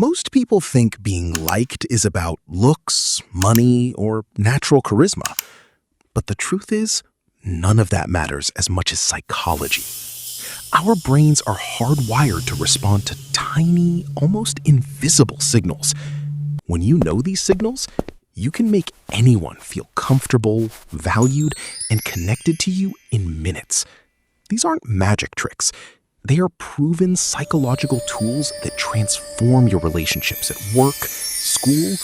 Most people think being liked is about looks, money, or natural charisma. But the truth is, none of that matters as much as psychology. Our brains are hardwired to respond to tiny, almost invisible signals. When you know these signals, you can make anyone feel comfortable, valued, and connected to you in minutes. These aren't magic tricks. They are proven psychological tools that transform your relationships at work, school,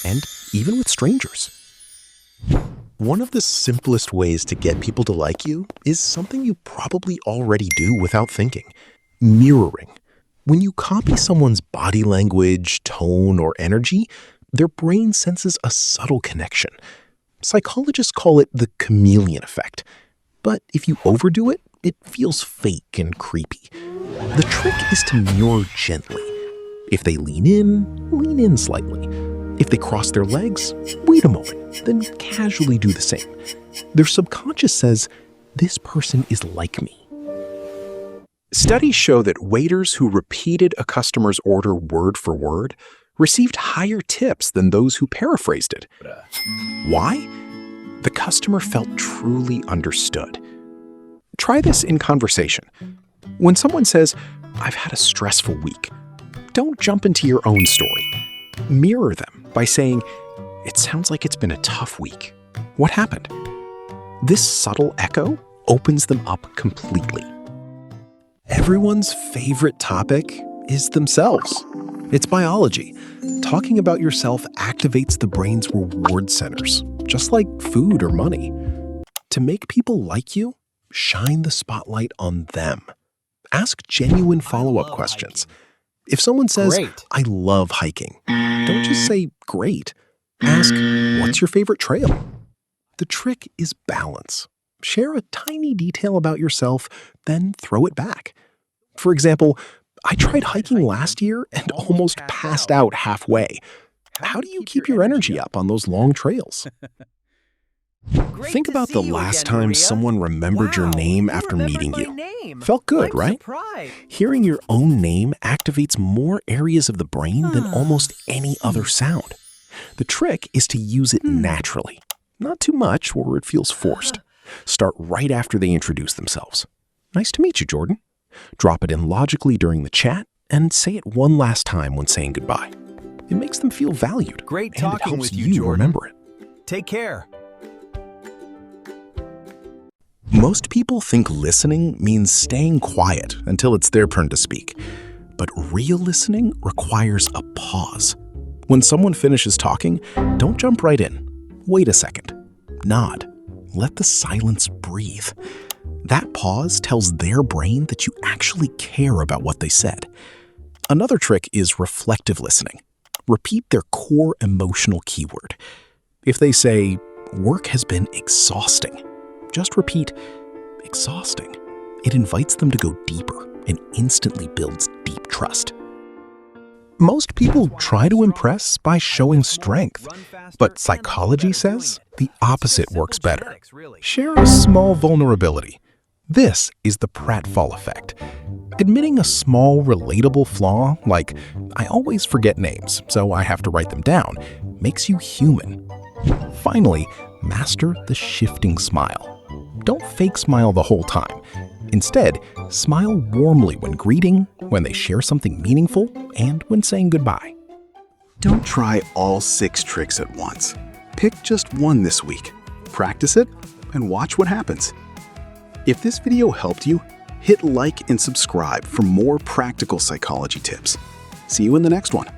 and even with strangers. One of the simplest ways to get people to like you is something you probably already do without thinking: mirroring. When you copy someone's body language, tone, or energy, their brain senses a subtle connection. Psychologists call it the Chameleon Effect. But if you overdo it, it feels fake and creepy. The trick is to mirror gently. If they lean in slightly. If they cross their legs, wait a moment, then casually do the same. Their subconscious says, "This person is like me." Studies show that waiters who repeated a customer's order word for word received higher tips than those who paraphrased it. Why? The customer felt truly understood. Try this in conversation. When someone says, "I've had a stressful week," don't jump into your own story. Mirror them by saying, "It sounds like it's been a tough week. What happened?" This subtle echo opens them up completely. Everyone's favorite topic is themselves. It's biology. Talking about yourself activates the brain's reward centers, just like food or money. To make people like you, shine the spotlight on them. Ask genuine follow-up questions. If someone says, Great. "I love hiking," don't just say, "Great." Ask, "What's your favorite trail?" The trick is balance. Share a tiny detail about yourself, then throw it back. For example, "I tried hiking last year and almost passed out halfway." How do you keep your energy up on those long trails? Think about the last time someone remembered your name after meeting you. Felt good, right? Hearing your own name activates more areas of the brain than almost any other sound. The trick is to use it naturally. Not too much or it feels forced. Start right after they introduce themselves. "Nice to meet you, Jordan." Drop it in logically during the chat and say it one last time when saying goodbye. It makes them feel valued. Great and it talking helps with you, you Jordan. remember it. Take care. Most people think listening means staying quiet until it's their turn to speak. But real listening requires a pause. When someone finishes talking, don't jump right in. Wait a second. Nod. Let the silence breathe. That pause tells their brain that you actually care about what they said. Another trick is reflective listening. Repeat their core emotional keyword. If they say, "Work has been exhausting," just repeat, "exhausting." It invites them to go deeper and instantly builds deep trust. Most people try to impress by showing strength, but psychology says the opposite works better. Share a small vulnerability. This is the Pratfall Effect. Admitting a small, relatable flaw, like "I always forget names, so I have to write them down," makes you human. Finally, master the shifting smile. Don't fake smile the whole time. Instead, smile warmly when greeting, when they share something meaningful, and when saying goodbye. Don't try all 6 tricks at once. Pick just one this week. Practice it and watch what happens. If this video helped you, hit like and subscribe for more practical psychology tips. See you in the next one.